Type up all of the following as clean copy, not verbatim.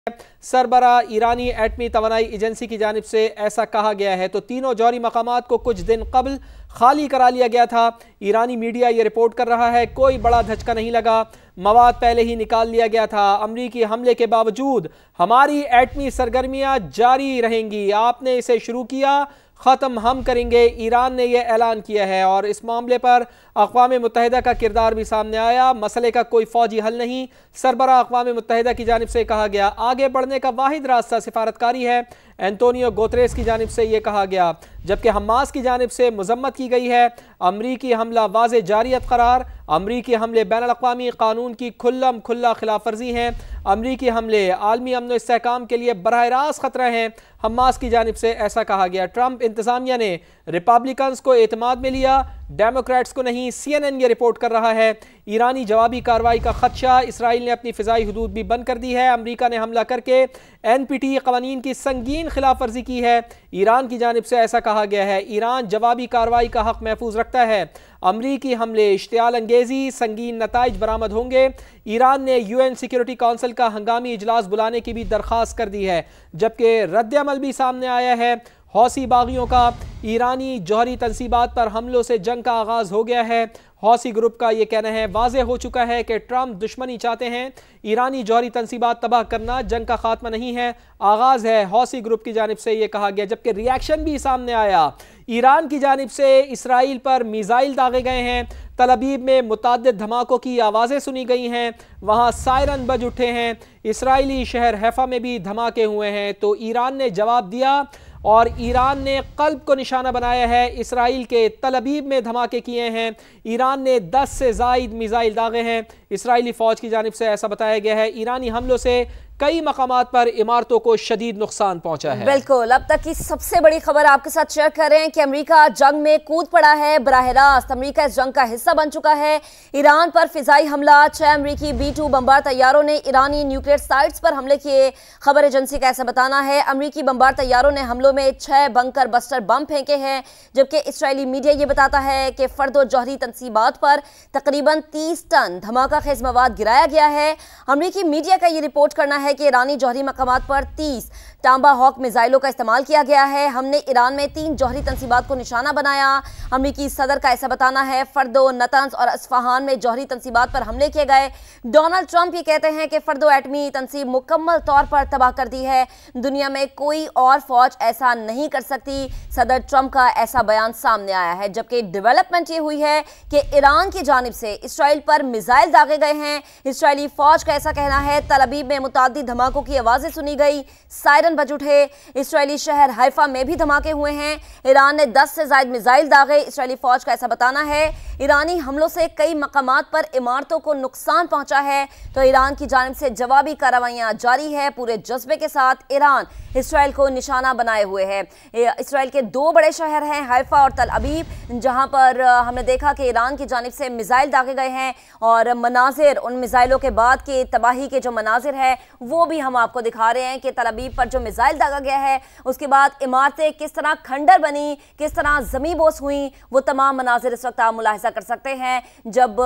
सरबरा ईरानी एटमी तवानाई agency की जानिब से ऐसा कहा गया है। तो तीनों जौहरी मकामात को कुछ दिन कबल खाली करा लिया गया था। ईरानी मीडिया ये रिपोर्ट कर रहा है कोई बड़ा धचका नहीं लगा, मवाद पहले ही निकाल लिया गया था। अमरीकी हमले के बावजूद हमारी एटमी सरगर्मियां जारी रहेंगी, आपने इसे शुरू किया, ख़त्म हम करेंगे, ईरान ने यह ऐलान किया है। और इस मामले पर अक़वाम मुत्तहिदा का किरदार भी सामने आया। मसले का कोई फ़ौजी हल नहीं, सरबरा अक़वाम मुत्तहिदा की जानिब से कहा गया। आगे बढ़ने का वाहिद रास्ता सिफारतकारी है, एंटोनियो गुतेरेस की जानिब से यह कहा गया। जबकि हमास की जानिब से मजम्मत की गई है। अमरीकी हमला वाज़े जारियत करार, अमरीकी हमले बैनुल अक़वामी कानून की खुल्लम खुल्ला खिलाफ वर्जी हैं। अमरीकी हमले आलमी अमन व इस्तेहकाम के लिए बराह रास्त खतरा हैं। हमास की जानिब से ऐसा कहा गया। ट्रंप इंतजामिया ने रिपब्लिकन्स को एतमाद में लिया, डेमोक्रेट्स को नहीं। CNN ये रिपोर्ट कर रहा है ईरानी जवाबी कार्रवाई का खदशा, इसराइल ने अपनी फ़िज़ाई हदूद भी बंद कर दी है। अमरीका ने हमला करके NPT कवानीन की संगीन खिलाफ वर्जी की है। ईरान की जानिब से ऐसा कहा गया है ईरान जवाबी कार्रवाई का हक महफूज रखता है। अमरीकी हमले इश्तियाल अंगेजी, संगीन नताइज बरामद होंगे। ईरान ने UN सिक्योरिटी काउंसिल का हंगामी इजलास बुलाने की भी दरख्वास्त कर दी है। जबकि रद्द-ए-अमल भी सामने आया है हौसी बागियों का। ईरानी जौहरी तंसीबात पर हमलों से जंग का आगाज़ हो गया है। हौसी ग्रुप का ये कहना है वाज़े हो चुका है कि ट्रंप दुश्मनी चाहते हैं, ईरानी जौहरी तंसीबात तबाह करना जंग का खात्मा नहीं है, आगाज़ है। हौसी ग्रुप की जानिब से ये कहा गया। जबकि रिएक्शन भी सामने आया, ईरान की जानिब से इसराइल पर मिसाइल दागे गए हैं। तल अबीब में मुतअद्दिद धमाकों की आवाज़ें सुनी गई हैं, वहाँ सायरन बज उठे हैं। इसराइली शहर हैफा में भी धमाके हुए हैं। तो ईरान ने जवाब दिया और ईरान ने क़ल्ब को निशाना बनाया है। इसराइल के तल अबीब में धमाके किए हैं। ईरान ने 10 से ज़ायद मिसाइल दागे हैं। इसराइली फ़ौज की जानिब से ऐसा बताया गया है ईरानी हमलों से कई मकामात पर इमारतों को शदीद नुकसान पहुंचा है। बिल्कुल, अब तक की सबसे बड़ी खबर आपके साथ शेयर कर रहे हैं कि अमेरिका जंग में कूद पड़ा है। बराह रास्त अमेरिका इस जंग का हिस्सा बन चुका है। ईरान पर फिजाई हमला, 6 अमेरिकी B-2 बमबार तैयारों ने ईरानी न्यूक्लियर साइट्स पर हमले किए। खबर एजेंसी का ऐसा बताना है अमेरिकी बमबार तैयारों ने हमलों में 6 बंकर बस्टर बम फेंके हैं। जबकि इसराइली मीडिया ये बताता है कि फर्दो जौहरी तंसीबात पर तकरीबन 30 टन धमाका खेज मवाद गिराया गया है। अमेरिकी मीडिया का ये रिपोर्ट करना है कि ईरानी जौहरी मकामात पर 30 टांबा हॉक मिसाइलों का इस्तेमाल किया गया है। हमने ईरान में 3 जौहरी तंसीबात को निशाना बनाया। अमेरिकी सदर का ऐसा बताना है फर्दो, नतंज और अस्फहान में जौहरी तंसीबात पर हमले किए गए। डोनाल्ड ट्रंप ये कहते हैं कि फर्दो एटमी तंसीब मुकम्मल तौर पर तबाह कर दी है, दुनिया में कोई और फौज ऐसा नहीं कर सकती। सदर ट्रंप का ऐसा बयान सामने आया है। जबकि डेवलपमेंट ये हुई है कि ईरान की जानिब से इसराइल पर मिसाइल दागे गए हैं। इसराइली फौज का ऐसा कहना है तल अबीब में मुतअद्दिद धमाकों की आवाजें सुनी गई, सायरन बज उठे। इसराइली शहर हैफा में भी धमाके हुए हैं। ईरान ने 10 से ज्यादा मिसाइल दागे। इसराइली फौज का ऐसा बताना है ईरानी हमलों से कई मकामात पर इमारतों को नुकसान पहुंचा है। तो ईरान की जानिब से जवाबी कार्रवाइयां जारी है। पूरे जज्बे के साथ ईरान इसराइल को निशाना बनाए हुए है। इसराइल के 2 बड़े शहर हैं हैफा और तल अबीब, जहां पर हमने देखा कि ईरान की जानिब से मिसाइल दागे गए हैं और मनाजिर, उन मिसाइलों के बाद की तबाही के जो मनाजिर है वो भी हम आपको दिखा रहे हैं कि तल अबीब पर जो मिसाइल दागा गया है उसके बाद इमारतें किस तरह खंडर बनी, किस तरह जमी बोस हुई, वो तमाम मनाजिर इस वक्त आप मुलाहिजा कर सकते हैं। जब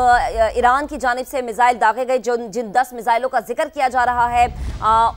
ईरान की जानिब से मिसाइल दागे गए, जो जिन 10 मिसाइलों का जिक्र किया जा रहा है,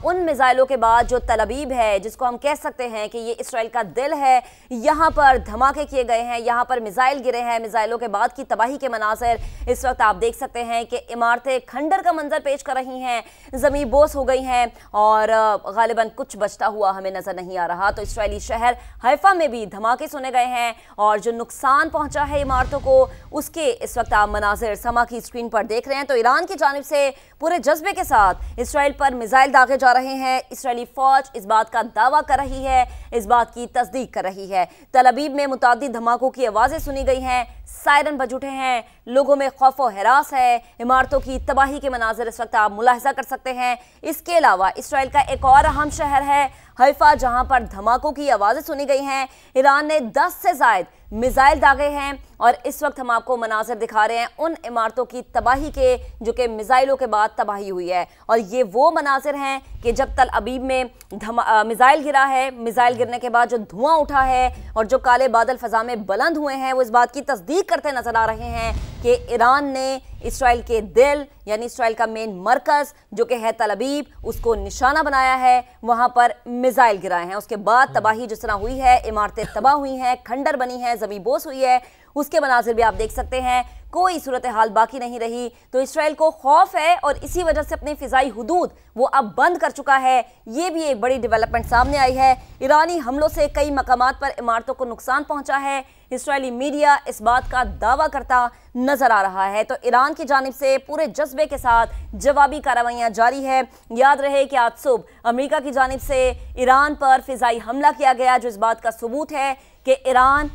उन मिसाइलों के बाद जो तल अबीब है, जिसको हम कह सकते हैं कि ये इसराइल का दिल है, यहाँ पर धमाके किए गए हैं, यहाँ पर मिसाइल गिरे हैं। मिसाइलों के बाद की तबाही के मनाजिर इस वक्त आप देख सकते हैं कि इमारतें खंडर का मंजर पेश कर रही हैं, जमी बोस हो गई हैं और गालिबन कुछ बचता हुआ हमें नजर नहीं आ रहा। तो इसराइली शहर हैफा में भी धमाके सुने गए हैं और जो नुकसान पहुंचा है इमारतों को, उसके इस वक्त आप मनाजिर समा की स्क्रीन पर देख रहे हैं। तो ईरान की जानिब से पूरे जज्बे के साथ इसराइल पर मिसाइल दागे जा रहे हैं। इसराइली फौज इस बात का दावा कर रही है, इस बात की तस्दीक कर रही है। तल अबीब में मुतअद्दिद धमाकों की आवाजें सुनी गई हैं, सायरन बज उठे हैं, लोगों में खौफ व हिरास है। इमारतों की तबाही के मनाजिर इस वक्त आप मुलाहिजा कर सकते हैं। इसके अलावा इसराइल का एक और अहम शहर है हैफा, जहां पर धमाकों की आवाजें सुनी गई हैं। ईरान ने 10 से ज्यादा मिसाइल दागे हैं और इस वक्त हम आपको मनाजिर दिखा रहे हैं उन इमारतों की तबाही के जो कि मिसाइलों के बाद तबाही हुई है। और ये वो मनाजिर हैं कि जब तल अबीब में मिसाइल गिरा है, मिसाइल गिरने के बाद जो धुआं उठा है और जो काले बादल फजा में बुलंद हुए हैं, वो इस बात की तस्दीक करते नजर आ रहे हैं कि ईरान ने इसराइल के दिल यानी इसराइल का मेन मरकज जो कि है तल अबीब, उसको निशाना बनाया है, वहां पर मिसाइल गिराए हैं। उसके बाद तबाही जिस तरह हुई है, इमारतें तबाह हुई हैं, खंडर बनी है, ज़मीन बोस हुई है, उसके मनाजिर भी आप देख सकते हैं। कोई सूरत हाल बाकी नहीं रही। तो इसराइल को खौफ है और इसी वजह से अपनी फिजाई हुदूद वो अब बंद कर चुका है। ये भी एक बड़ी डेवलपमेंट सामने आई है। ईरानी हमलों से कई मकामात पर इमारतों को नुकसान पहुंचा है। इसराइली मीडिया इस बात का दावा करता नजर आ रहा है। तो ईरान की जानिब से पूरे जज्बे के साथ जवाबी कार्रवाइयां जारी है। याद रहे कि आज सुबह अमेरिका की जानिब से ईरान पर फिजाई हमला किया गया, जो इस बात का सबूत है कि ईरान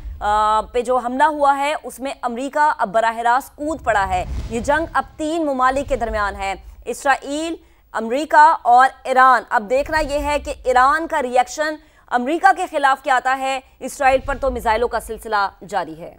पे जो हमला हुआ है उसमें अमेरिका अब बराह रास्त कूद पड़ा है। ये जंग अब 3 ममालिक के दरमियान है, इसराइल, अमेरिका और ईरान। अब देखना यह है कि ईरान का रिएक्शन अमेरिका के खिलाफ क्या आता है। इसराइल पर तो मिसाइलों का सिलसिला जारी है।